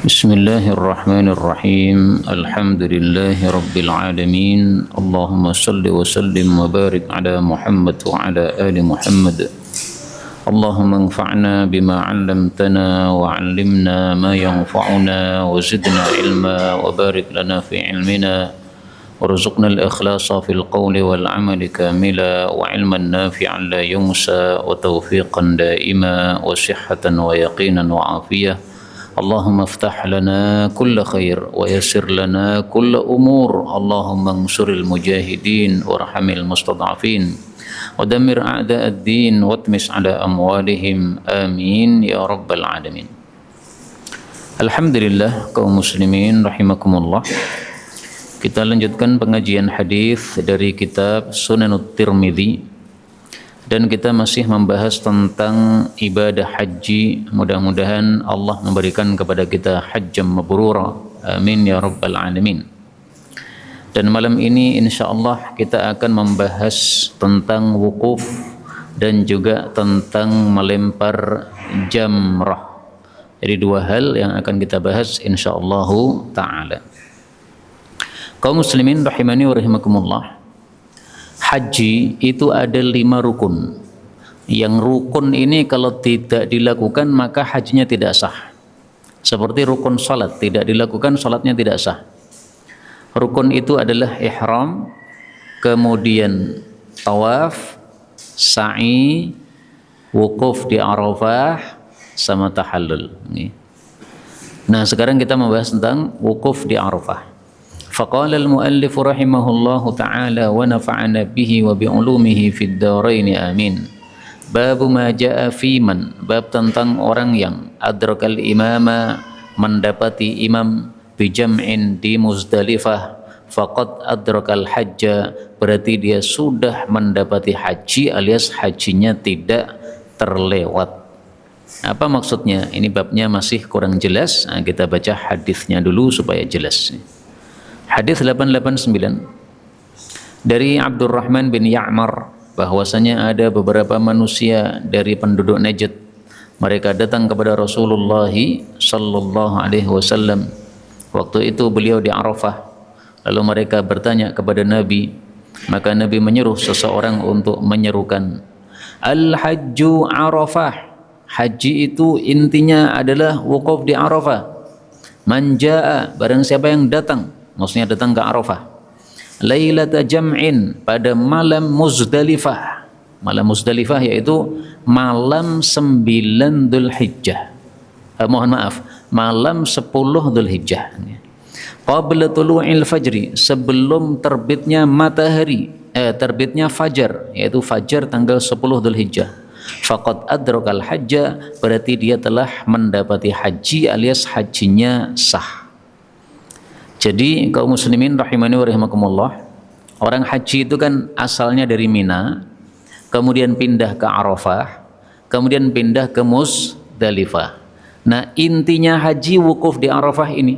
بسم الله الرحمن الرحيم الحمد لله رب العالمين اللهم صل وسلم وبارك على محمد وعلى آل محمد اللهم انفعنا بما علمتنا وعلمنا ما ينفعنا وزدنا علما وبارك لنا في علمنا وارزقنا الإخلاص في القول والعمل كاملا وعلما نافعا لا ينسى وتوفيقا دائما وصحة ويقينا وعافية اللهم افتح لنا كل خير ويسر لنا كل أمور اللهم انصر المجاهدين وارحم المستضعفين ودمر أعداء الدين واطمس على أموالهم آمين يا رب العالمين. Alhamdulillah kaum muslimin rahimakumullah. Kita lanjutkan pengajian hadis dari kitab Sunanut Tirmidzi dan kita masih membahas tentang ibadah haji. Mudah-mudahan Allah memberikan kepada kita hajjam mabrura. Amin ya rabbal alamin. Dan malam ini insyaallah kita akan membahas tentang wukuf dan juga tentang melempar jamrah. Jadi dua hal yang akan kita bahas insyaallah taala. Kaum muslimin rahimani wa rahimakumullah. Haji itu ada 5 rukun. Yang rukun ini kalau tidak dilakukan maka hajinya tidak sah. Seperti rukun salat, tidak dilakukan salatnya tidak sah. Rukun itu adalah ihram, kemudian tawaf, sa'i, wukuf di Arafah, sama tahallul. Nah sekarang kita membahas tentang wukuf di Arafah. فقال المؤلف رحمه الله تعالى ونفعنا به وبعلومه في الدارين آمين. Bab ma jaa fi man, bab tentang orang yang adrakal imama, mendapati imam bijam'in di Muzdalifah, faqad adrakal hajja, berarti dia sudah mendapati haji alias hajinya tidak terlewat. Apa maksudnya? Ini babnya masih kurang jelas. Nah, kita baca hadisnya dulu supaya jelas. Hadis 889 dari Abdurrahman bin Ya'mar bahwasanya ada beberapa manusia dari penduduk Najd, mereka datang kepada Rasulullah sallallahu alaihi wasallam. Waktu itu beliau di Arafah, lalu mereka bertanya kepada Nabi, maka Nabi menyuruh seseorang untuk menyerukan Al-Hajju Arafah. Haji itu intinya adalah wukuf di Arafah. Man jaa, barang siapa yang datang, maksudnya datang ke Arafah, lailata jam'in, pada malam Muzdalifah. Malam Muzdalifah yaitu malam 9 Dzulhijjah. Mohon maaf, malam 10 Dzulhijjah. Qabla tulu'il fajri, sebelum terbitnya matahari, terbitnya fajar, yaitu fajar tanggal 10 Dzulhijjah. Faqad adrakal hajja, berarti dia telah mendapati haji alias hajinya sah. Jadi kaum muslimin rahimani wa rahimakumullah, orang haji itu kan asalnya dari Mina, kemudian pindah ke Arafah, kemudian pindah ke Muzdalifah. Nah intinya haji wukuf di Arafah ini.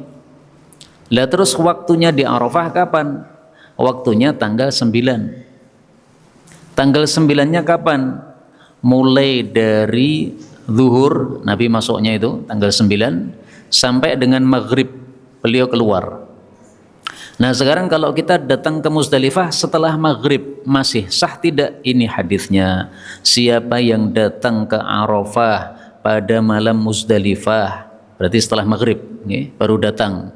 Lah terus waktunya di Arafah kapan? Waktunya tanggal 9. Tanggal 9-nya kapan? Mulai dari zuhur, Nabi masuknya itu tanggal 9, sampai dengan maghrib beliau keluar. Nah sekarang kalau kita datang ke Muzdalifah setelah maghrib, masih sah tidak ini hadisnya? Siapa yang datang ke Arafah pada malam Muzdalifah, berarti setelah maghrib baru datang.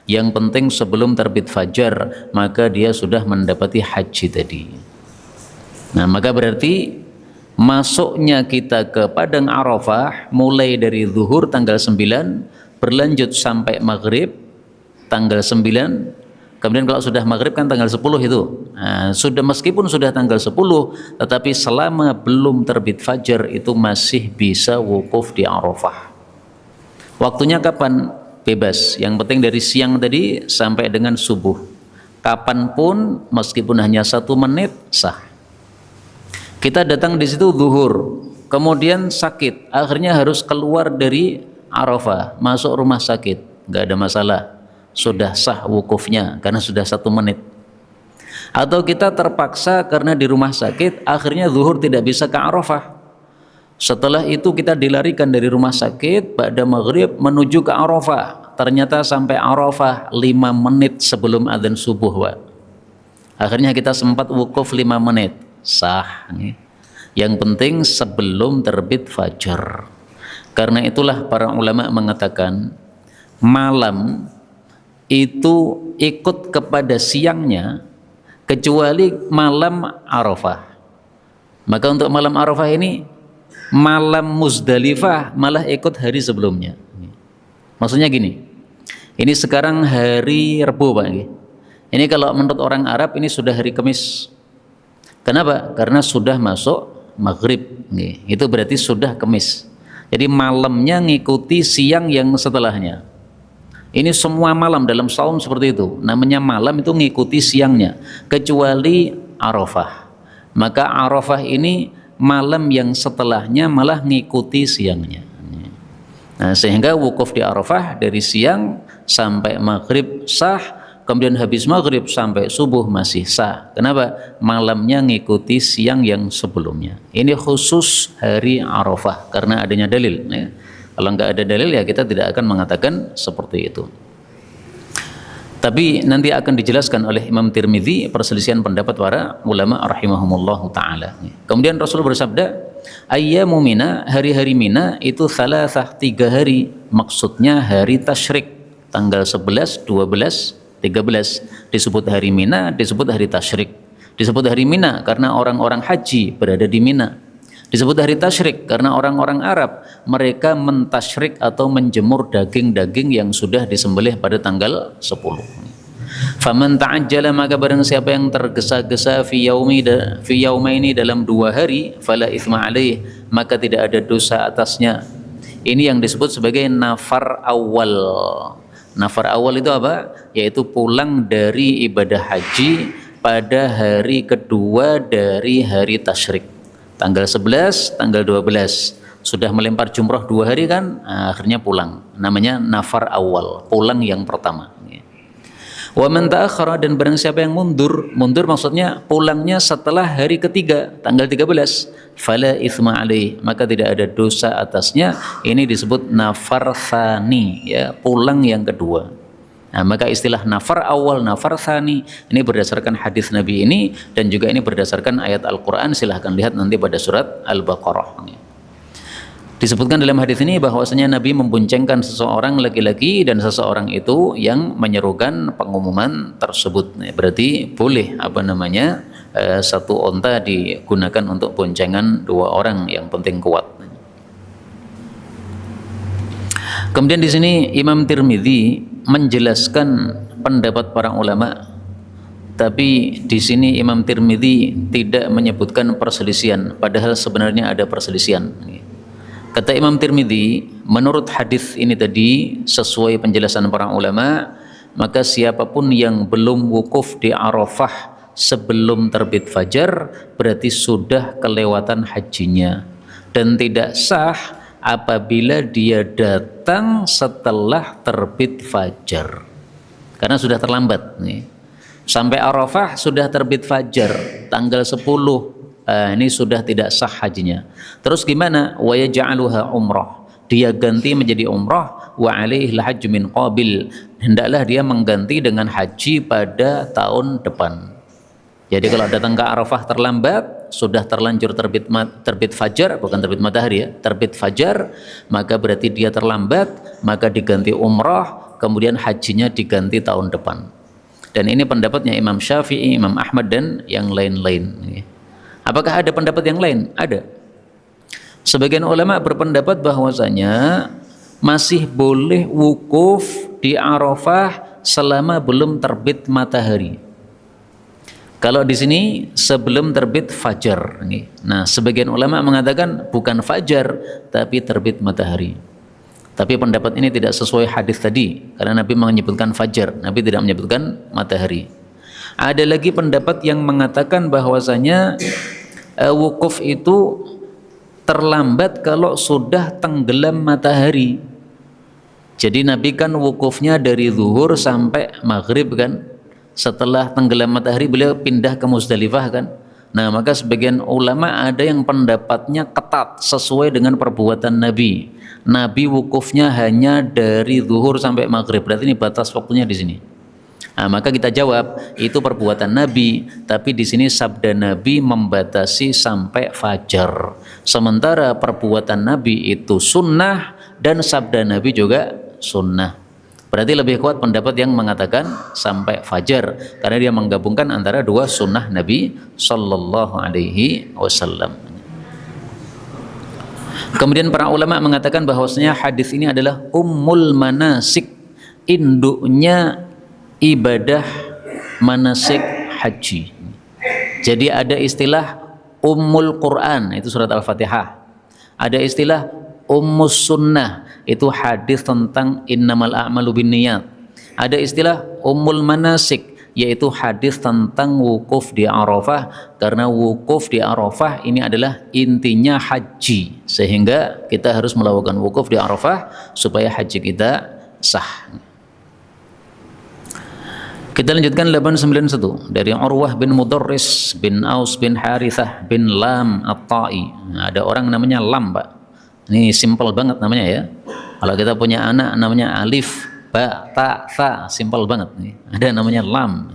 Yang penting sebelum terbit fajar, maka dia sudah mendapati haji tadi. Nah maka berarti masuknya kita ke padang Arafah mulai dari zuhur tanggal 9 berlanjut sampai maghrib tanggal 9. Kemudian kalau sudah maghrib kan tanggal 10 itu. Nah, sudah meskipun sudah tanggal 10, tetapi selama belum terbit fajar itu masih bisa wukuf di Arafah. Waktunya kapan? Bebas. Yang penting dari siang tadi sampai dengan subuh. Kapanpun meskipun hanya 1 menit sah. Kita datang di situ zuhur, kemudian sakit, akhirnya harus keluar dari Arafah, masuk rumah sakit, nggak ada masalah. Sudah sah wukufnya karena sudah 1 menit. Atau kita terpaksa karena di rumah sakit akhirnya zuhur tidak bisa ke Arafah, Setelah itu kita dilarikan dari rumah sakit pada maghrib menuju ke Arafah. ternyata sampai Arafah 5 menit sebelum adzan subuh, Pak. Akhirnya kita sempat wukuf 5 menit, sah. Yang penting sebelum terbit fajar. Karena itulah para ulama mengatakan malam itu ikut kepada siangnya kecuali malam Arafah. Maka untuk malam Arafah ini, malam Muzdalifah malah ikut hari sebelumnya. Maksudnya gini, ini sekarang hari Rabu, Pak. Ini kalau menurut orang Arab ini sudah hari Kamis. Kenapa? Karena sudah masuk maghrib. Itu berarti sudah Kamis. Jadi malamnya ngikuti siang yang setelahnya. Ini semua malam dalam saum seperti itu. Namanya malam itu ngikuti siangnya. Kecuali Arafah. Maka Arafah ini malam yang setelahnya malah ngikuti siangnya. Nah, sehingga wukuf di Arafah dari siang sampai maghrib sah, kemudian habis maghrib sampai subuh masih sah. Kenapa? Malamnya ngikuti siang yang sebelumnya. Ini khusus hari Arafah karena adanya dalil. Kalau nggak ada dalil ya kita tidak akan mengatakan seperti itu. Tapi nanti akan dijelaskan oleh Imam Tirmidzi perselisihan pendapat para ulama rahimahumullahu taala. Kemudian Rasul bersabda, ayyamu Mina, hari-hari Mina itu salasah 3 hari, maksudnya hari tasyrik, tanggal 11, 12, 13 disebut hari Mina, disebut hari tasyrik. Disebut hari Mina karena orang-orang haji berada di Mina. Disebut hari tasyrik karena orang-orang Arab mereka mentasyrik atau menjemur daging-daging yang sudah disembelih pada tanggal 10. Faman ta'ajjala, maka barang siapa yang tergesa-gesa fi yaumaini dalam 2 hari, fala itsma alaih, maka tidak ada dosa atasnya. Ini yang disebut sebagai nafar awal. Nafar awal itu apa? Yaitu pulang dari ibadah haji pada hari kedua dari hari tasyrik. Tanggal 11, tanggal 12 sudah melempar jumrah 2 hari kan, akhirnya pulang. Namanya nafar awal, pulang yang pertama. Wa man ta'akhkhara, dan barang siapa yang mundur maksudnya pulangnya setelah hari ketiga, tanggal 13, fala itsma alaih, maka tidak ada dosa atasnya. Ini disebut nafar tsani, ya, pulang yang kedua. Nah, maka istilah nafar awal, nafar tsani ini berdasarkan hadis Nabi ini dan juga ini berdasarkan ayat Al-Qur'an. Silahkan lihat nanti pada surat Al-Baqarah. Disebutkan dalam hadis ini bahwasanya Nabi memboncengkan seseorang laki-laki dan seseorang itu yang menyerukan pengumuman tersebut. Berarti boleh satu onta digunakan untuk boncengan 2 orang, yang penting kuat. Kemudian di sini Imam Tirmidzi menjelaskan pendapat para ulama, tapi di sini Imam Tirmidzi tidak menyebutkan perselisihan, padahal sebenarnya ada perselisihan. Kata Imam Tirmidzi, menurut hadis ini tadi sesuai penjelasan para ulama, maka siapapun yang belum wukuf di Arafah sebelum terbit fajar berarti sudah kelewatan hajinya dan tidak sah apabila dia datang setelah terbit fajar. Karena sudah terlambat nih. Sampai Arafah sudah terbit fajar tanggal 10. Ini sudah tidak sah hajinya. Terus gimana? Wa yaj'aluha umrah. Dia ganti menjadi umrah, wa alaihi al-hajj min qabil. Hendaklah dia mengganti dengan haji pada tahun depan. Jadi kalau datang ke Arafah terlambat, sudah terlanjur terbit fajar, bukan terbit matahari ya, terbit fajar, maka berarti dia terlambat, maka diganti umrah, kemudian hajinya diganti tahun depan. Dan ini pendapatnya Imam Syafi'i, Imam Ahmad dan yang lain-lain. Apakah ada pendapat yang lain? Ada. Sebagian ulama berpendapat bahwasanya masih boleh wukuf di Arafah selama belum terbit matahari. Kalau di sini sebelum terbit fajar. Nah, sebagian ulama mengatakan bukan fajar tapi terbit matahari. Tapi pendapat ini tidak sesuai hadis tadi karena Nabi menyebutkan fajar, Nabi tidak menyebutkan matahari. Ada lagi pendapat yang mengatakan bahwasanya wukuf itu terlambat kalau sudah tenggelam matahari. Jadi Nabi kan wukufnya dari zuhur sampai maghrib kan. Setelah tenggelam matahari beliau pindah ke Muzdalifah kan. Nah, maka sebagian ulama ada yang pendapatnya ketat sesuai dengan perbuatan Nabi. Nabi wukufnya hanya dari zuhur sampai maghrib, berarti ini batas waktunya di sini. Nah, maka kita jawab itu perbuatan Nabi, tapi di sini sabda Nabi membatasi sampai fajar. Sementara perbuatan Nabi itu sunnah dan sabda Nabi juga sunnah. Berarti lebih kuat pendapat yang mengatakan sampai fajar, karena dia menggabungkan antara dua sunnah Nabi Sallallahu Alaihi Wasallam. Kemudian para ulama mengatakan bahwasanya hadis ini adalah ummul manasik, induknya ibadah manasik haji. Jadi ada istilah ummul Quran, itu surat Al-Fatihah. Ada istilah ummus sunnah, itu hadis tentang innamal a'malu binniyat. Ada istilah ummul manasik, yaitu hadis tentang wukuf di Arafah, karena wukuf di Arafah ini adalah intinya haji, sehingga kita harus melakukan wukuf di Arafah supaya haji kita sah. Kita lanjutkan 891 dari Urwah bin Mudarris bin Aus bin Harithah bin Lam At-Ta'i. Ada orang namanya Lam, Pak. Ini simpel banget namanya ya. Kalau kita punya anak namanya Alif, Ba, Ta, Tha, simpel banget nih. Ada namanya Lam.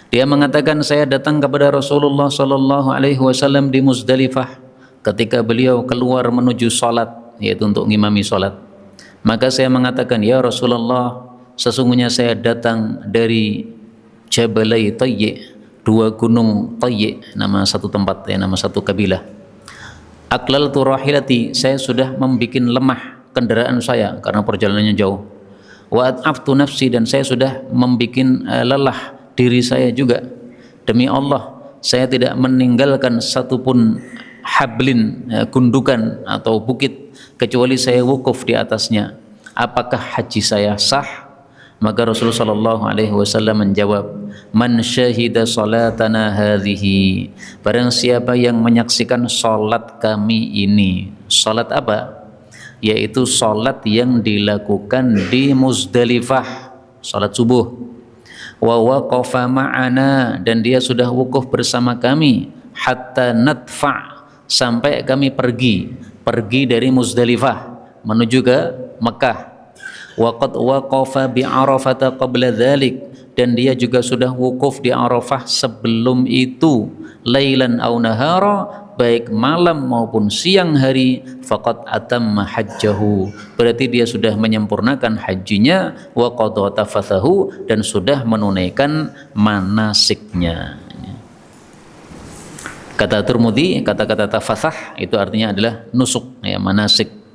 Dia mengatakan saya datang kepada Rasulullah Sallallahu Alaihi Wasallam di Muzdalifah ketika beliau keluar menuju sholat, yaitu untuk ngimami sholat. Maka saya mengatakan, ya Rasulullah, sesungguhnya saya datang dari Jabalai Tayyi, dua gunung Tayyi, nama satu tempat ya, nama satu kabilah. Aqlaltu rahilati, saya sudah membuat lemah kendaraan saya karena perjalanannya jauh. Wa at'aftu nafsi, dan saya sudah membuat lelah diri saya juga. Demi Allah, saya tidak meninggalkan satupun hablin, gundukan atau bukit, kecuali saya wukuf di atasnya. Apakah haji saya sah? Maka Rasulullah sallallahu alaihi wasallam menjawab, man syahida salatana hadhihi, barang siapa yang menyaksikan salat kami ini. Salat apa? Yaitu salat yang dilakukan di Muzdalifah, salat subuh. Wa waqafa ma'ana, dan dia sudah wukuf bersama kami, hatta nadfa, sampai kami pergi dari Muzdalifah menuju ke Mekah. Waqad waqafa bi Arafah qabla dzalik, dan dia juga sudah wukuf di Arafah sebelum itu, lailan aw nahara, baik malam maupun siang hari. Faqad atamma hajjahu, berarti dia sudah menyempurnakan hajinya. Wa qada tafathahu, dan sudah menunaikan manasiknya. Kata Tirmidzi, kata-kata tafathah itu artinya adalah nusuk ya, manasik.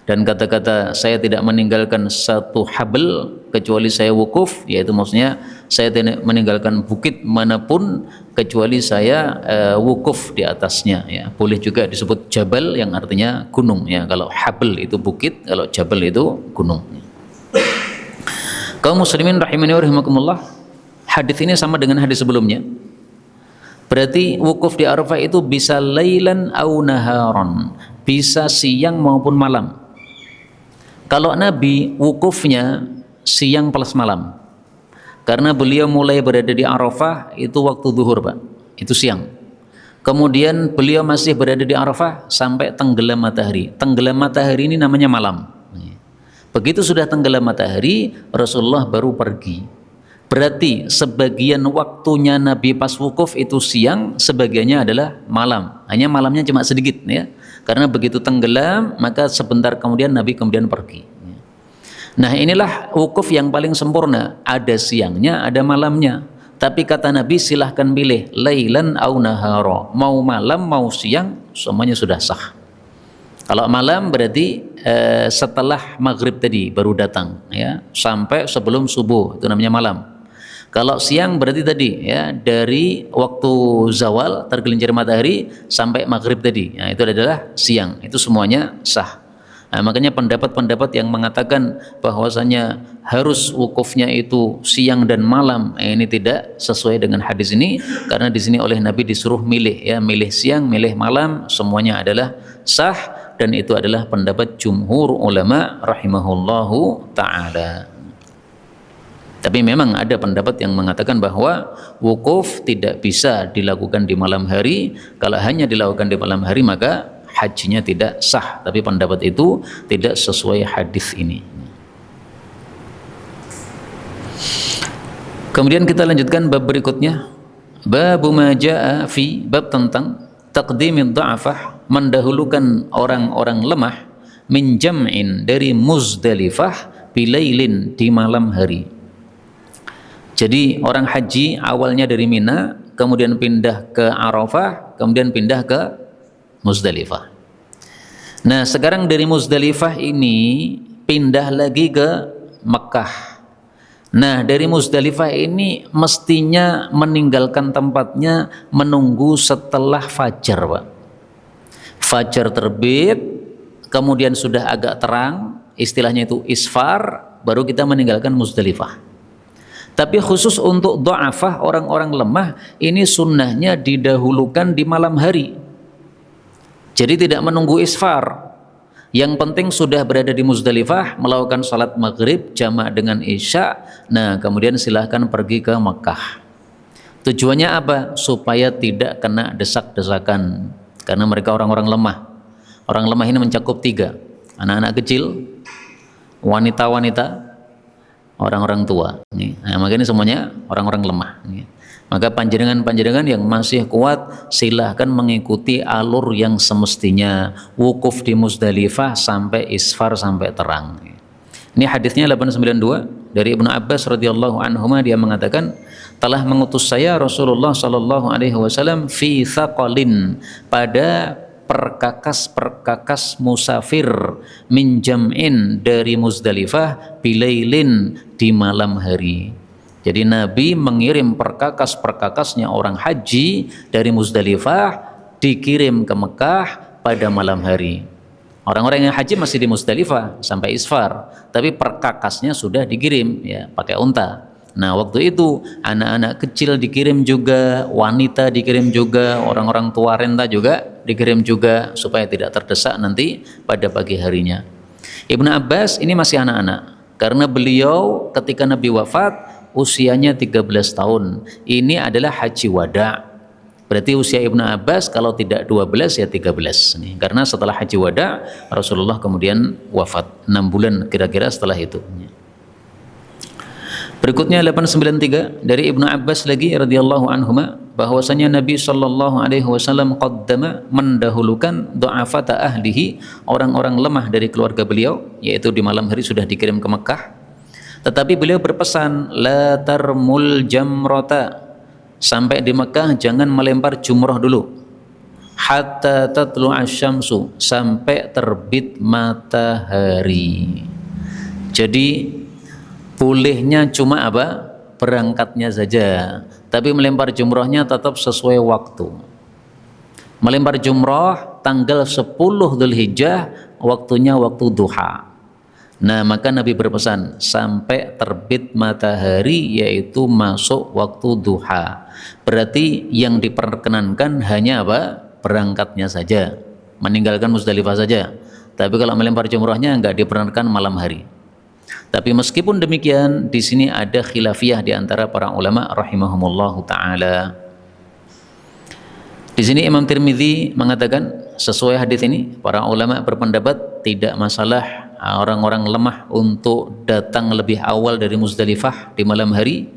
Dan kata-kata saya tidak meninggalkan satu habl kecuali saya wukuf, yaitu maksudnya saya tidak meninggalkan bukit manapun kecuali saya wukuf di atasnya ya. Boleh juga disebut jabal yang artinya gunung ya. Kalau habl itu bukit, kalau jabal itu gunung. Kaum muslimin rahimani wa rahimakumullah, hadis ini sama dengan hadis sebelumnya. Berarti wukuf di Arafah itu bisa lailan au naharon, bisa siang maupun malam. Kalau Nabi wukufnya siang plus malam, karena beliau mulai berada di Arafah itu waktu zuhur, Pak, itu siang. Kemudian beliau masih berada di Arafah sampai tenggelam matahari. Tenggelam matahari ini namanya malam. Begitu sudah tenggelam matahari, Rasulullah baru pergi. Berarti sebagian waktunya Nabi pas wukuf itu siang, sebagiannya adalah malam. Hanya malamnya cuma sedikit ya. Karena begitu tenggelam, maka sebentar kemudian Nabi kemudian pergi. Nah, inilah wukuf yang paling sempurna. Ada siangnya, ada malamnya. Tapi kata Nabi, silahkan pilih lailan au nahara. Mau malam, mau siang, semuanya sudah sah. Kalau malam berarti setelah maghrib tadi baru datang ya, sampai sebelum subuh, itu namanya malam. Kalau siang berarti tadi ya, dari waktu zawal tergelincir matahari sampai maghrib tadi, nah, itu adalah siang. Itu semuanya sah. Nah, makanya pendapat-pendapat yang mengatakan bahwasanya harus wukufnya itu siang dan malam, ini tidak sesuai dengan hadis ini, karena di sini oleh Nabi disuruh milih ya, milih siang, milih malam, semuanya adalah sah, dan itu adalah pendapat jumhur ulama rahimahullahu ta'ala. Tapi memang ada pendapat yang mengatakan bahwa wukuf tidak bisa dilakukan di malam hari. Kalau hanya dilakukan di malam hari, maka hajinya tidak sah, tapi pendapat itu tidak sesuai hadis ini. Kemudian kita lanjutkan bab berikutnya, bab ma jaa fi, bab tentang taqdimid dha'afah, mendahulukan orang-orang lemah, min jam'in, dari Muzdalifah, bilailin, di malam hari. Jadi orang haji awalnya dari Mina, kemudian pindah ke Arafah, kemudian pindah ke Muzdalifah. Nah sekarang dari Muzdalifah ini pindah lagi ke Mekah. Nah dari Muzdalifah ini mestinya meninggalkan tempatnya menunggu setelah fajar, Pak. Fajar terbit, kemudian sudah agak terang, istilahnya itu isfar, baru kita meninggalkan Muzdalifah. Tapi khusus untuk dha'afah, orang-orang lemah, ini sunnahnya didahulukan di malam hari. Jadi tidak menunggu isfar. Yang penting sudah berada di Muzdalifah, melakukan salat maghrib jamak dengan isya, nah kemudian silahkan pergi ke Mekah. Tujuannya apa? Supaya tidak kena desak-desakan, karena mereka orang-orang lemah. Orang lemah ini mencakup 3, anak-anak kecil, wanita-wanita, orang-orang tua. Nah, makanya semuanya orang-orang lemah. Maka panjenengan-panjenengan yang masih kuat silahkan mengikuti alur yang semestinya, wukuf di Muzdalifah sampai isfar, sampai terang. Ini hadisnya 892 dari Ibnu Abbas radhiyallahu anhuma, dia mengatakan, telah mengutus saya Rasulullah sallallahu alaihi wasallam fi thaqalin, pada perkakas-perkakas musafir, min jam'in, dari Muzdalifah, bilailin, di malam hari. Jadi Nabi mengirim perkakas-perkakasnya orang haji dari Muzdalifah, dikirim ke Mekah pada malam hari. Orang-orang yang haji masih di Muzdalifah sampai isfar, tapi perkakasnya sudah dikirim ya pakai unta. Nah waktu itu anak-anak kecil dikirim juga, wanita dikirim juga, orang-orang tua renta juga dikirim juga, supaya tidak terdesak nanti pada pagi harinya. Ibnu Abbas ini masih anak-anak, karena beliau ketika Nabi wafat usianya 13 tahun. Ini adalah haji wada. Berarti usia Ibnu Abbas kalau tidak 12 ya 13 nih. Karena setelah haji wada Rasulullah kemudian wafat 6 bulan kira-kira setelah itu. Berikutnya 893 dari Ibnu Abbas lagi radhiyallahu anhuma, bahwasanya Nabi sallallahu alaihi wasallam qaddama, mendahulukan du'afata ahlihi, orang-orang lemah dari keluarga beliau, yaitu di malam hari sudah dikirim ke Mekah. Tetapi beliau berpesan, la tarmul jamrata, sampai di Mekah jangan melempar jumrah dulu, hatta tatlu'a syamsu, sampai terbit matahari. Jadi bolehnya cuma apa? Berangkatnya saja, tapi melempar jumrahnya tetap sesuai waktu. Melempar jumrah tanggal 10 Dzulhijjah, waktunya waktu duha. Nah maka Nabi berpesan sampai terbit matahari, yaitu masuk waktu duha. Berarti yang diperkenankan hanya apa? Berangkatnya saja, meninggalkan Muzdalifah saja. Tapi kalau melempar jumrahnya enggak diperkenankan malam hari. Tapi meskipun demikian, di sini ada khilafiyah di antara para ulama rahimahumullahu taala. Di sini Imam Tirmidzi mengatakan sesuai hadis ini, para ulama berpendapat tidak masalah orang-orang lemah untuk datang lebih awal dari Muzdalifah di malam hari,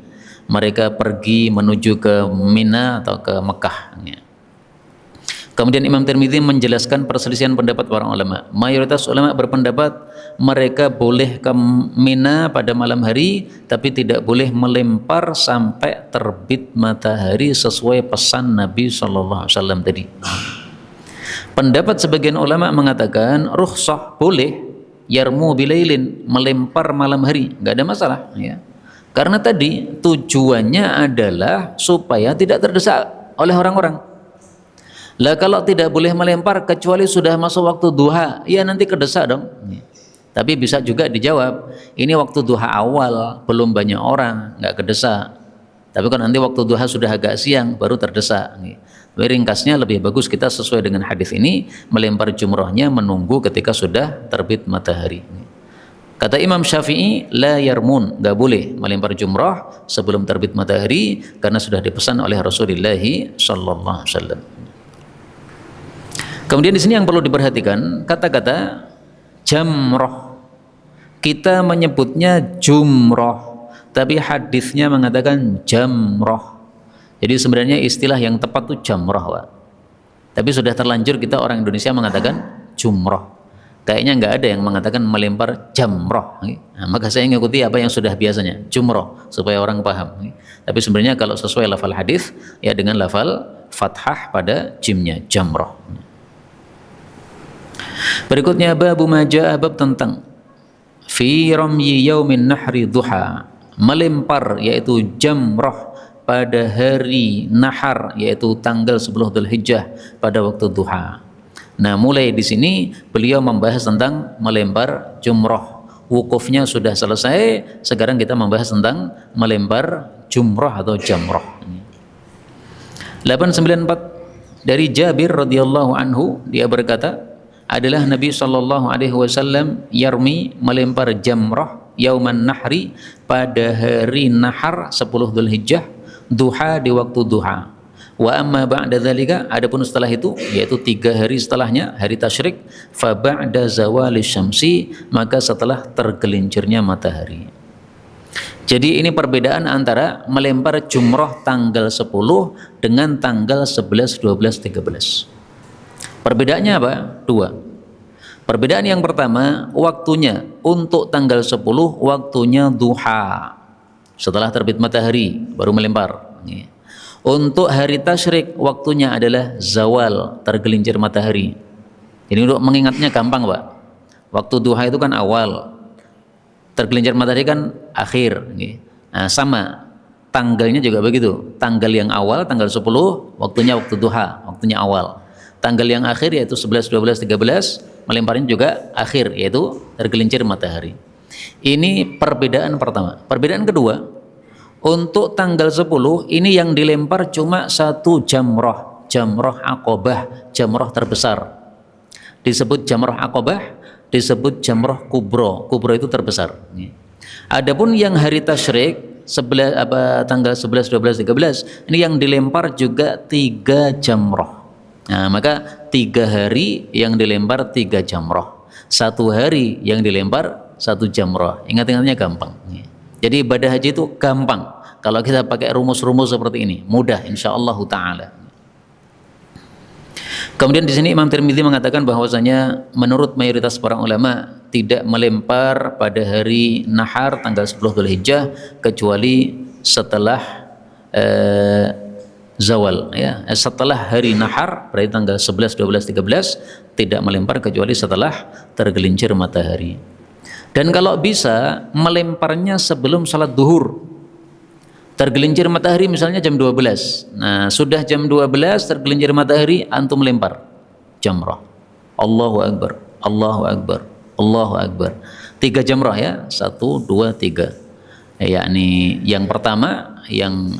mereka pergi menuju ke Mina atau ke Mekah. Kemudian Imam Tirmidzi menjelaskan perselisihan pendapat para ulama. Mayoritas ulama berpendapat mereka boleh ke Mina pada malam hari, tapi tidak boleh melempar sampai terbit matahari sesuai pesan Nabi SAW tadi. Pendapat sebagian ulama mengatakan rukhsah, boleh yarmu bilailin, melempar malam hari, nggak ada masalah ya. Karena tadi tujuannya adalah supaya tidak terdesak oleh orang-orang. Lah kalau tidak boleh melempar kecuali sudah masuk waktu duha, ya nanti kedesak dong. Tapi bisa juga dijawab, ini waktu duha awal, belum banyak orang, nggak kedesak. Tapi kalau nanti waktu duha sudah agak siang, baru terdesak. Tapi ringkasnya lebih bagus kita sesuai dengan hadis ini, melempar jumrahnya menunggu ketika sudah terbit matahari. Kata Imam Syafi'i, la yarmun, nggak boleh melempar jumrah sebelum terbit matahari, karena sudah dipesan oleh Rasulullah sallallahu alaihi wasallam. Kemudian di sini yang perlu diperhatikan kata-kata jamroh. Kita menyebutnya jumroh, tapi hadisnya mengatakan jamroh. Jadi sebenarnya istilah yang tepat itu jamroh, Pak. Tapi sudah terlanjur kita orang Indonesia mengatakan jumroh. Kayaknya nggak ada yang mengatakan melempar jamroh. Nah, maka saya ngikuti apa yang sudah biasanya, jumroh, supaya orang paham. Tapi sebenarnya kalau sesuai lafal hadis, ya dengan lafal fathah pada jimnya, jamroh. Berikutnya babu majaa, bab tentang fi ramyi yaumin nahri duha, melempar yaitu jamroh pada hari nahar yaitu tanggal 10 Dzulhijjah pada waktu duha. Nah, mulai di sini beliau membahas tentang melempar jumroh. Wukufnya sudah selesai, sekarang kita membahas tentang melempar jumroh atau jamroh. 894 dari Jabir radhiyallahu anhu, dia berkata, adalah Nabi sallallahu alaihi wasallam yarmi, melempar jamroh yauman nahri pada hari nahar 10 Dzulhijjah, duha di waktu duha. Wa amma ba'da dzalika, adapun setelah itu yaitu 3 hari setelahnya hari tasyrik, fa ba'da zawali syamsi, maka setelah tergelincirnya matahari. Jadi ini perbedaan antara melempar jumroh tanggal 10 dengan tanggal 11, 12, 13. Perbedaannya apa? 2. Perbedaan yang pertama, waktunya untuk tanggal 10 waktunya duha, setelah terbit matahari baru melempar. Untuk hari tasyrik waktunya adalah zawal, tergelincir matahari. Jadi untuk mengingatnya gampang, Pak. Waktu duha itu kan awal, tergelincir matahari kan akhir. Nah, sama tanggalnya juga begitu. Tanggal yang awal tanggal 10 waktunya waktu duha, waktunya awal. Tanggal yang akhir yaitu 11, 12, 13 melemparnya juga akhir, yaitu tergelincir matahari. Ini perbedaan pertama. Perbedaan kedua, untuk tanggal 10 ini yang dilempar cuma 1 jamroh, jamroh Aqabah, jamroh terbesar. Disebut jamroh Aqabah, disebut jamroh kubro. Kubro itu terbesar. Adapun yang hari tasyrik tanggal 11, 12, 13 ini yang dilempar juga 3 jamroh. Nah, maka 3 hari yang dilempar 3 jamroh, 1 hari yang dilempar 1 jamroh. Ingat-ingatnya gampang. Jadi ibadah haji itu gampang kalau kita pakai rumus-rumus seperti ini, mudah insyaallah taala. Kemudian di sini Imam Tirmidzi mengatakan bahwasanya menurut mayoritas para ulama tidak melempar pada hari nahar tanggal 10 Dzulhijjah kecuali setelah zawal, ya. Setelah hari nahar berarti tanggal 11, 12, 13 tidak melempar kecuali setelah tergelincir matahari. Dan kalau bisa melemparnya sebelum salat duhur. Tergelincir matahari misalnya jam 12. Nah, sudah jam 12 tergelincir matahari, antum lempar jamrah. Allahu Akbar, Allahu Akbar, Allahu Akbar. 3 jamrah ya, 1, 2, 3. Yakni yang pertama yang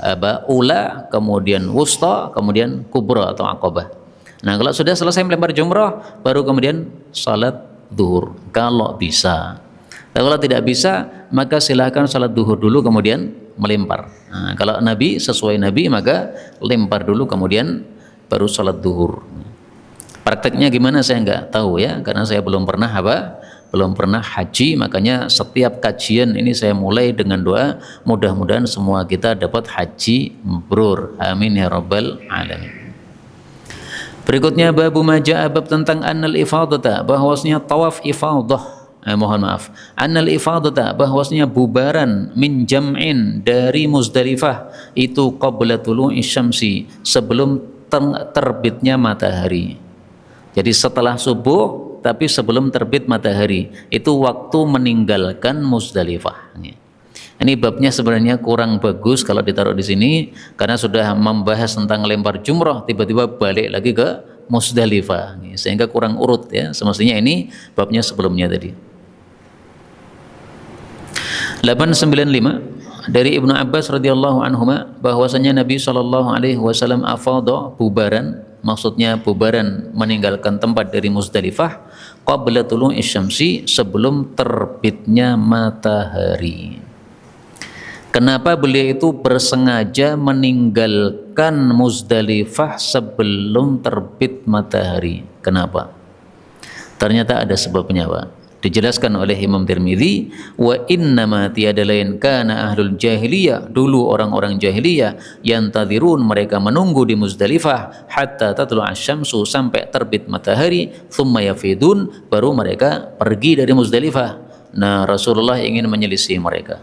ula, kemudian wusta, kemudian kubra atau aqabah. Nah, kalau sudah selesai melempar jumrah, baru kemudian salat duhur kalau bisa. Kalau tidak bisa, maka silahkan salat duhur dulu kemudian melempar. Nah, kalau Nabi sesuai Nabi maka lempar dulu kemudian baru salat duhur. Prakteknya gimana saya nggak tahu ya, karena saya belum pernah belum pernah haji, makanya setiap kajian ini saya mulai dengan doa mudah-mudahan semua kita dapat haji mabrur. Amin ya rabbal alamin. Berikutnya babu majaa, bab tentang annal ifadata, bahwasanya tawaf ifadah. Mohon maaf, annal ifadata, bahwasanya bubaran min jam'in dari Muzdalifah itu qabla tulu'i syamsi, sebelum terbitnya matahari. Jadi setelah subuh tapi sebelum terbit matahari, itu waktu meninggalkan Muzdalifah. Ini babnya sebenarnya kurang bagus kalau ditaruh di sini karena sudah membahas tentang lempar jumrah tiba-tiba balik lagi ke Muzdalifah, sehingga kurang urut ya. Semestinya ini babnya sebelumnya tadi. 895 dari Ibnu Abbas radhiyallahu anhuma, bahwasanya Nabi sallallahu alaihi wasallam afadha, bubaran, maksudnya bubaran meninggalkan tempat dari Muzdalifah, qabla tulu'i syamsi, sebelum terbitnya matahari. Kenapa beliau itu bersengaja meninggalkan Muzdalifah sebelum terbit matahari? Kenapa? Ternyata ada sebabnya, Pak. Dijelaskan oleh Imam Tirmidzi, wa innama tiada lain kana ahlul jahiliyah, dulu orang-orang jahiliyah yantadirun, mereka menunggu di Muzdalifah hatta tatlu'a syamsu, sampai terbit matahari, thumma yafidun, baru mereka pergi dari Muzdalifah. Nah, Rasulullah ingin menyelisih mereka.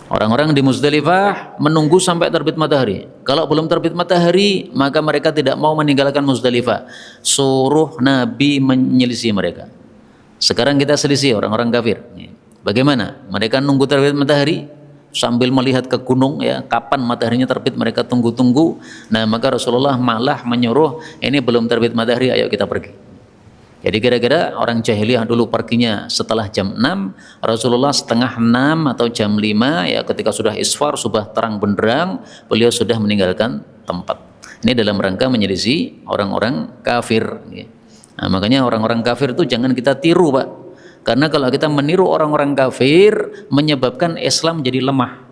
Orang-orang di Muzdalifah menunggu sampai terbit matahari. Kalau belum terbit matahari, maka mereka tidak mau meninggalkan Muzdalifah. Suruh Nabi menyelisih mereka. Sekarang kita selisih orang-orang kafir. Bagaimana? Mereka nunggu terbit matahari sambil melihat ke gunung, ya, kapan mataharinya terbit mereka tunggu-tunggu. Nah, maka Rasulullah malah menyuruh, ini belum terbit matahari, ayo kita pergi. Jadi kira-kira orang jahiliyah dulu perginya setelah jam 6, Rasulullah setengah 6 atau jam 5, ya, ketika sudah isfar, sudah terang benderang, beliau sudah meninggalkan tempat. Ini dalam rangka menyelisih orang-orang kafir. Nah, makanya orang-orang kafir itu jangan kita tiru, Pak. Karena kalau kita meniru orang-orang kafir, menyebabkan Islam jadi lemah.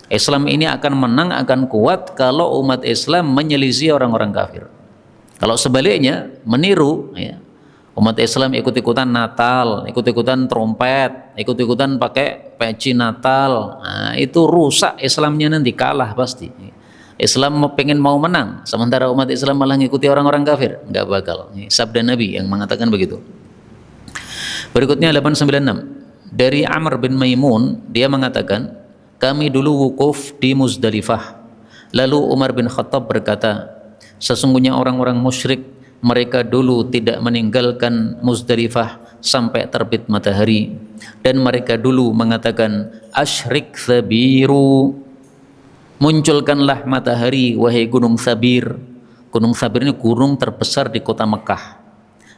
Islam ini akan menang, akan kuat kalau umat Islam menyelisih orang-orang kafir. Kalau sebaliknya, meniru, ya, umat Islam ikut-ikutan Natal, ikut-ikutan trompet, ikut-ikutan pakai peci Natal, nah, itu rusak Islamnya, nanti kalah pasti. Islam pengen mau menang, sementara umat Islam malah ngikuti orang-orang kafir, nggak bakal. Sabda Nabi yang mengatakan begitu. Berikutnya 896 dari Amr bin Maimun, dia mengatakan, kami dulu wukuf di Muzdalifah. Lalu Umar bin Khattab berkata, sesungguhnya orang-orang musyrik, mereka dulu tidak meninggalkan Muzdalifah sampai terbit matahari, dan mereka dulu mengatakan, asyrik sabiru, munculkanlah matahari wahai gunung Sabir. Gunung Sabir ini gunung terbesar di kota Mekah.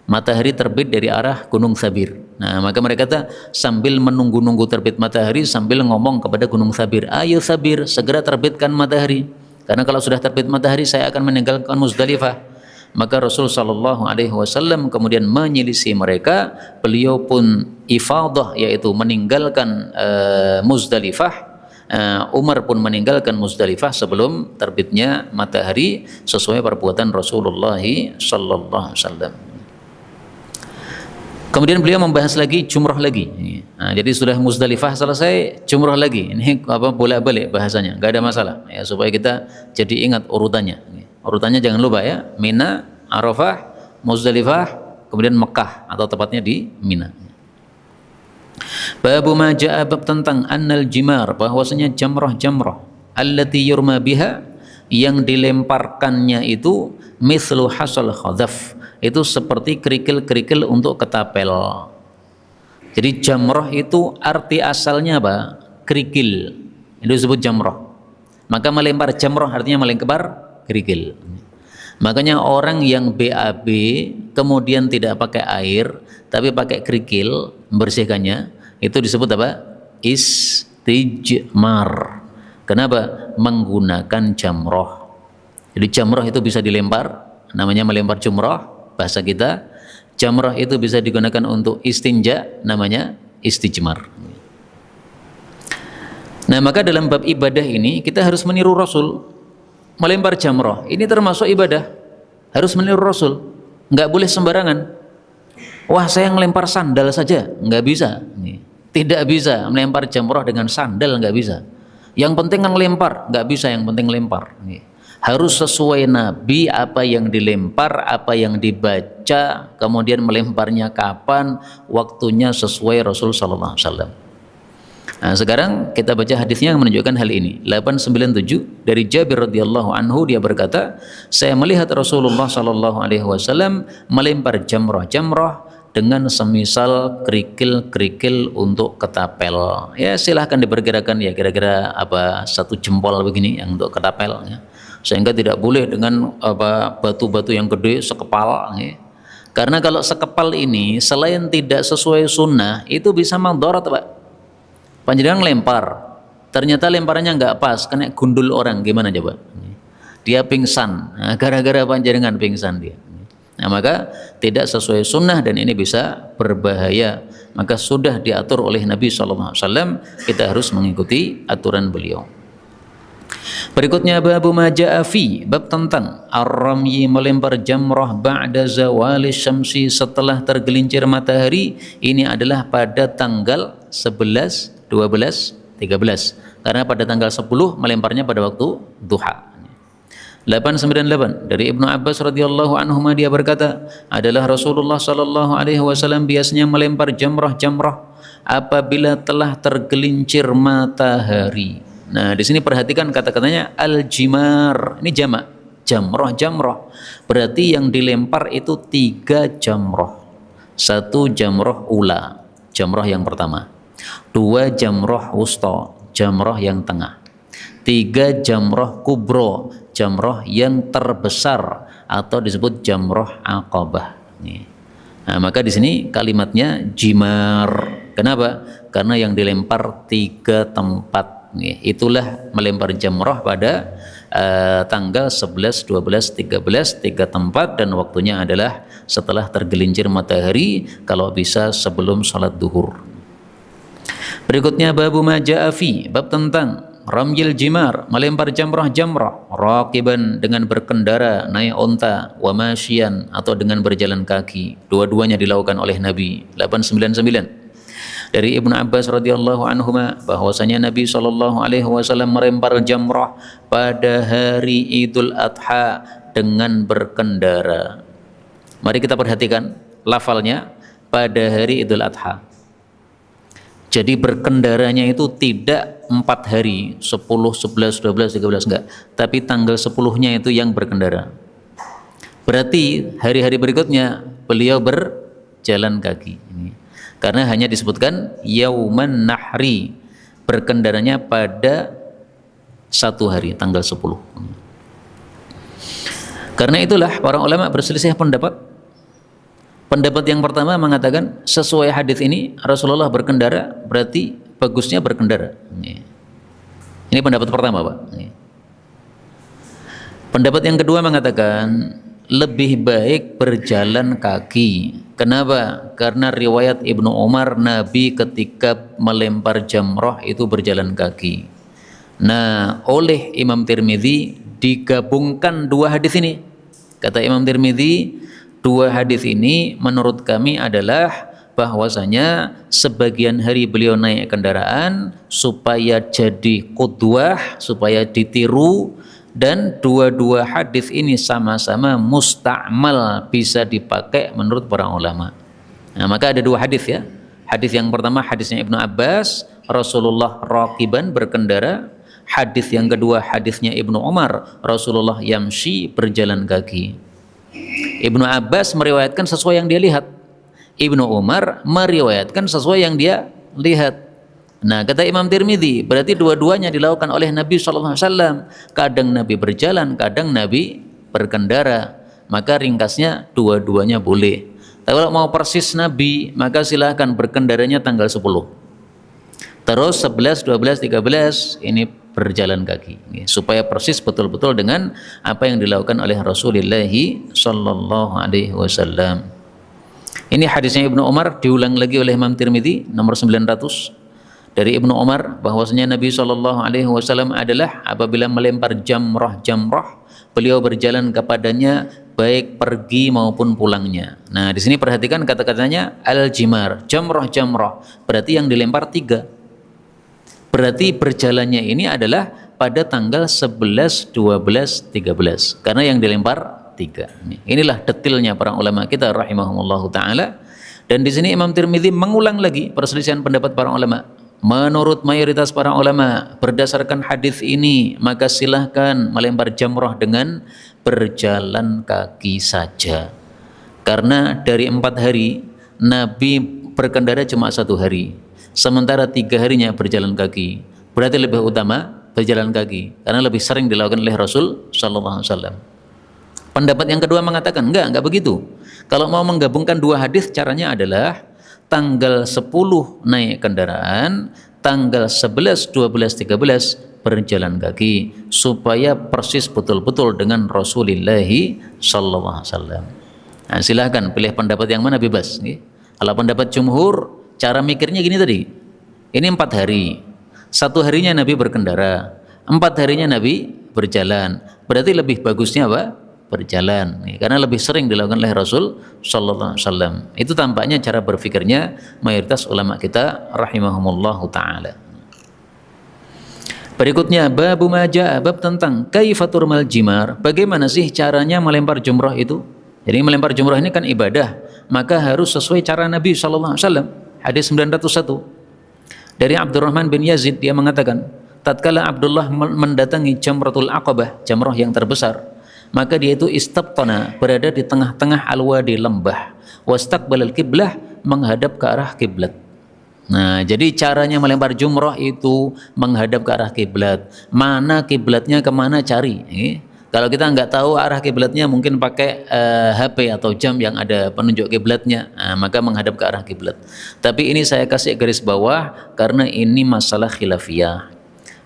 Matahari terbit dari arah gunung Sabir. Nah, maka mereka kata, sambil menunggu-nunggu terbit matahari, sambil ngomong kepada gunung Sabir, ayo Sabir, segera terbitkan matahari, karena kalau sudah terbit matahari saya akan meninggalkan Muzdalifah. Maka Rasul sallallahu alaihi wasallam kemudian menyelisih mereka. Beliau pun ifadah, yaitu meninggalkan Muzdalifah. Umar pun meninggalkan Muzdalifah sebelum terbitnya matahari, sesuai perbuatan Rasulullah sallallahu alaihi wasallam. Kemudian beliau membahas lagi jumrah lagi. Nah, jadi sudah Muzdalifah selesai, jumrah lagi. Ini apa, bolak-balik bahasanya, nggak ada masalah, ya, supaya kita jadi ingat urutannya. Urutannya jangan lupa, ya, Mina, Arafah, Muzdalifah, kemudian Mekah, atau tepatnya di Mina. Babu ma ja'a, bab tentang annal jimar, bahwasanya jamrah allati yurma biha, yang dilemparkannya itu mithlu hasal khadaf, itu seperti kerikil-kerikil untuk ketapel. Jadi jamrah itu arti asalnya apa? Kerikil. Itu disebut jamrah. Maka melempar jamrah artinya melempar kerikil. Makanya orang yang BAB kemudian tidak pakai air tapi pakai kerikil membersihkannya, itu disebut apa? Istijmar. Kenapa? Menggunakan jamrah. Jadi jamrah itu bisa dilempar, namanya melempar jumrah bahasa kita. Jamrah itu bisa digunakan untuk istinja, namanya istijmar. Nah, maka dalam bab ibadah ini kita harus meniru Rasul. Melempar jamrah ini termasuk ibadah, harus meniru Rasul, nggak boleh sembarangan. Wah, saya ngelempar sandal saja, nggak bisa. Tidak bisa melempar jamrah dengan sandal, nggak bisa. Yang penting ngelempar, nggak bisa, yang penting lempar. Harus sesuai Nabi, apa yang dilempar, apa yang dibaca, kemudian melemparnya kapan, waktunya sesuai Rasul sallallahu alaihi wasallam. Nah, sekarang kita baca hadisnya yang menunjukkan hal ini. 897 dari Jabir radhiyallahu anhu, dia berkata, saya melihat Rasulullah sallallahu alaihi wasallam melempar jamrah dengan semisal kerikil-kerikil untuk ketapel. Ya, silahkan diperkirakan, ya, kira-kira apa, 1 jempol begini yang untuk ketapel, ya. Sehingga tidak boleh dengan apa, batu-batu yang gede sekepal, ya. Karena kalau sekepal ini selain tidak sesuai sunnah, itu bisa mandharat, Pak. Panjenengan lempar, ternyata lemparannya nggak pas, kena gundul orang, gimana coba? Dia pingsan, nah, gara-gara panjenengan pingsan dia. Nah, maka tidak sesuai sunnah dan ini bisa berbahaya. maka sudah diatur oleh Nabi SAW, kita harus mengikuti aturan beliau. Berikutnya babu ma jaa fi, bab tentang ar-ramyi, melempar jamrah ba'da zawali syamsi, setelah tergelincir matahari. Ini adalah pada tanggal 11, 12, 13. Karena pada tanggal 10 melemparnya pada waktu duha. 898 dari Ibnu Abbas radhiyallahu anhu, dia berkata, adalah Rasulullah sallallahu alaihi wasallam biasanya melempar jamrah apabila telah tergelincir matahari. Nah, di sini perhatikan kata-katanya al-jimar. Ini jamak, jamrah. Berarti yang dilempar itu 3 jamrah. 1 jamrah ula, jamrah yang pertama. 2 jamrah wusta, jamrah yang tengah. 3 jamrah kubro, jamrah yang terbesar atau disebut jamrah aqabah. Nah, maka di sini kalimatnya jimar. Kenapa? Karena yang dilempar 3 tempat. Itulah melempar jamrah pada tanggal 11, 12, 13, 3 tempat, dan waktunya adalah setelah tergelincir matahari, kalau bisa sebelum sholat duhur. Berikutnya babu ma jaa fi, bab tentang ramyil jimar, melempar jamrah raqiban, dengan berkendara naik onta, wa masyian, atau dengan berjalan kaki. Dua-duanya dilakukan oleh Nabi. 899 dari Ibnu Abbas radhiyallahu anhuma, bahwasanya Nabi sallallahu alaihi wasallam melempar jamrah pada hari Idul Adha dengan berkendara. Mari kita perhatikan lafalnya, pada hari Idul Adha. Jadi berkendaranya itu tidak 4 hari, 10, 11, 12, 13, enggak, tapi tanggal 10-nya itu yang berkendara. Berarti hari-hari berikutnya beliau berjalan kaki. Karena hanya disebutkan yauman nahri, berkendaranya pada 1 hari, tanggal 10. Karena itulah para ulama berselisih pendapat. Pendapat yang pertama mengatakan sesuai hadis ini Rasulullah berkendara, berarti bagusnya berkendara. Ini pendapat pertama, Pak. Pendapat yang kedua mengatakan lebih baik berjalan kaki. Kenapa? Karena riwayat Ibnu Umar, Nabi ketika melempar jamrah itu berjalan kaki. Nah, oleh Imam Tirmidzi digabungkan 2 hadis ini. Kata Imam Tirmidzi, 2 hadis ini menurut kami adalah bahwasanya sebagian hari beliau naik kendaraan supaya jadi qudwah, supaya ditiru, dan 2 hadis ini sama-sama musta'mal, bisa dipakai menurut para ulama. Nah, maka ada 2 hadis ya. Hadis yang pertama hadisnya Ibnu Abbas, Rasulullah raqiban, berkendara. Hadis yang kedua hadisnya Ibnu Umar, Rasulullah yamshi, berjalan kaki. Ibnu Abbas meriwayatkan sesuai yang dia lihat, Ibnu Umar meriwayatkan sesuai yang dia lihat. Nah, kata Imam Tirmidzi, berarti dua-duanya dilakukan oleh Nabi SAW. Kadang Nabi berjalan, kadang Nabi berkendara. Maka ringkasnya dua-duanya boleh. Tapi kalau mau persis Nabi, maka silahkan berkendaranya tanggal 10. Terus 11, 12, 13 ini berjalan kaki, supaya persis betul-betul dengan apa yang dilakukan oleh Rasulullah sallallahu alaihi wasallam. Ini hadisnya Ibnu Umar diulang lagi oleh Imam Tirmidzi nomor 900 dari Ibnu Umar, bahwasanya Nabi sallallahu alaihi wasallam adalah apabila melempar jamrah, beliau berjalan kepadanya baik pergi maupun pulangnya. Nah, di sini perhatikan kata-katanya al-jimar, jamrah, berarti yang dilempar 3. Berarti berjalannya ini adalah pada tanggal 11, 12, 13. Karena yang dilempar 3. Inilah detailnya para ulama kita rahimahumullahu ta'ala. Dan di sini Imam Tirmidzi mengulang lagi perselisihan pendapat para ulama. Menurut mayoritas para ulama, berdasarkan hadis ini, maka silahkan melempar jamrah dengan berjalan kaki saja. Karena dari 4 hari, Nabi berkendara cuma 1 hari. Sementara 3 harinya berjalan kaki. Berarti lebih utama berjalan kaki, karena lebih sering dilakukan oleh Rasul sallallahu alaihi wasallam. Pendapat yang kedua mengatakan enggak begitu. Kalau mau menggabungkan 2 hadis, caranya adalah tanggal 10 naik kendaraan, tanggal 11, 12, 13 berjalan kaki, supaya persis betul-betul dengan Rasulullah sallallahu alaihi wasallam. Nah, silahkan pilih pendapat yang mana, bebas. Kalau pendapat jumhur Cara mikirnya gini tadi. Ini 4 hari. 1 harinya Nabi berkendara, 4 harinya Nabi berjalan. Berarti lebih bagusnya apa? Berjalan. Karena lebih sering dilakukan oleh Rasul sallallahu alaihi wasallam. Itu tampaknya cara berpikirnya mayoritas ulama kita rahimahumullahu taala. Berikutnya babu majaa, bab tentang kaifaturmal jimar. Bagaimana sih caranya melempar jumrah itu? Jadi melempar jumrah ini kan ibadah, maka harus sesuai cara Nabi sallallahu alaihi wasallam. Hadis 901. Dari Abdurrahman bin Yazid, dia mengatakan, tatkala Abdullah mendatangi Jamratul Aqabah, jamrah yang terbesar, maka dia itu istabtana, berada di tengah-tengah al-wadi, lembah, wastaqbalal qiblah, menghadap ke arah kiblat. Nah, jadi caranya melempar jumrah itu menghadap ke arah kiblat. Mana kiblatnya, kemana cari? Kalau kita nggak tahu arah kiblatnya, mungkin pakai HP atau jam yang ada penunjuk kiblatnya, maka menghadap ke arah kiblat. Tapi ini saya kasih garis bawah karena ini masalah khilafiyah.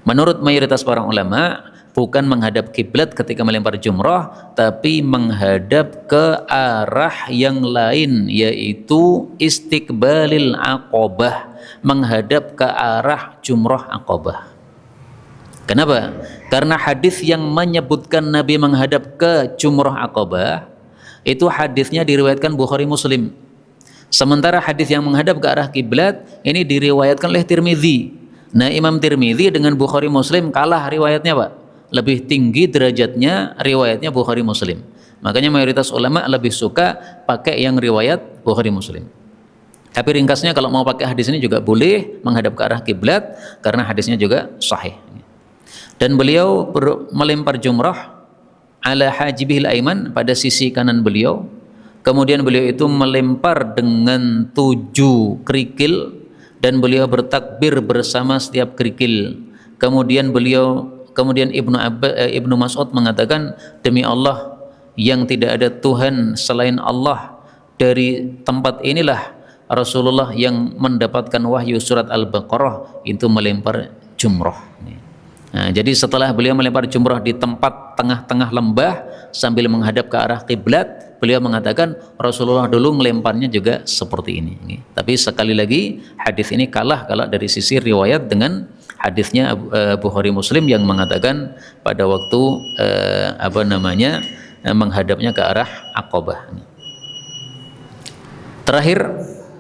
Menurut mayoritas para ulama, bukan menghadap kiblat ketika melempar jumrah, tapi menghadap ke arah yang lain, yaitu istiqbalil aqabah, menghadap ke arah jumrah aqabah. Kenapa? Karena hadis yang menyebutkan Nabi menghadap ke jumrah aqabah itu hadisnya diriwayatkan Bukhari Muslim. Sementara hadis yang menghadap ke arah kiblat ini diriwayatkan oleh Tirmidzi. Nah, Imam Tirmidzi dengan Bukhari Muslim kalah riwayatnya, Pak. Lebih tinggi derajatnya riwayatnya Bukhari Muslim. Makanya mayoritas ulama lebih suka pakai yang riwayat Bukhari Muslim. Tapi ringkasnya kalau mau pakai hadis ini juga boleh menghadap ke arah kiblat karena hadisnya juga sahih. Dan beliau melempar jumrah ala hajibihil aiman, pada sisi kanan beliau. Kemudian beliau itu melempar dengan 7 kerikil dan beliau bertakbir bersama setiap kerikil. Kemudian Ibnu Mas'ud mengatakan, demi Allah yang tidak ada Tuhan selain Allah, dari tempat inilah Rasulullah yang mendapatkan wahyu surat Al-Baqarah itu melempar jumrah. Nah, jadi setelah beliau melempar jumrah di tempat tengah-tengah lembah sambil menghadap ke arah kiblat, beliau mengatakan Rasulullah dulu melemparnya juga seperti ini. Tapi sekali lagi hadis ini kalah kalau dari sisi riwayat dengan hadisnya Bukhari Muslim yang mengatakan pada waktu menghadapnya ke arah Aqabah. Terakhir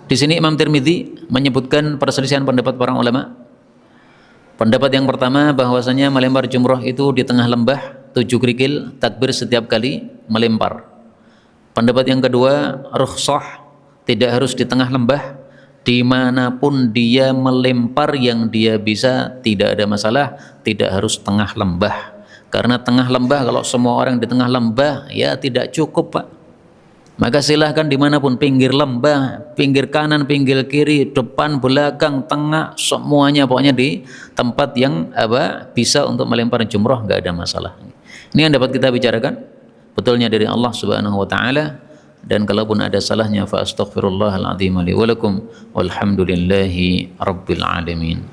di sini Imam Tirmidzi menyebutkan perselisihan pendapat para ulama. Pendapat yang pertama bahwasanya melempar jumrah itu di tengah lembah, 7 kerikil, takbir setiap kali melempar. Pendapat yang kedua, rukhsah, tidak harus di tengah lembah, dimanapun dia melempar yang dia bisa, tidak ada masalah, tidak harus tengah lembah. Karena tengah lembah, kalau semua orang di tengah lembah, ya tidak cukup, Pak. Maka silahkan dimanapun, pinggir lembah, pinggir kanan, pinggir kiri, depan, belakang, tengah, semuanya pokoknya di tempat yang bisa untuk melempar jumrah, nggak ada masalah. Ini yang dapat kita bicarakan, betulnya dari Allah Subhanahu wa taala, dan kalaupun ada salahnya fa astaghfirullahal azim li wa lakum walhamdulillahi rabbil alamin.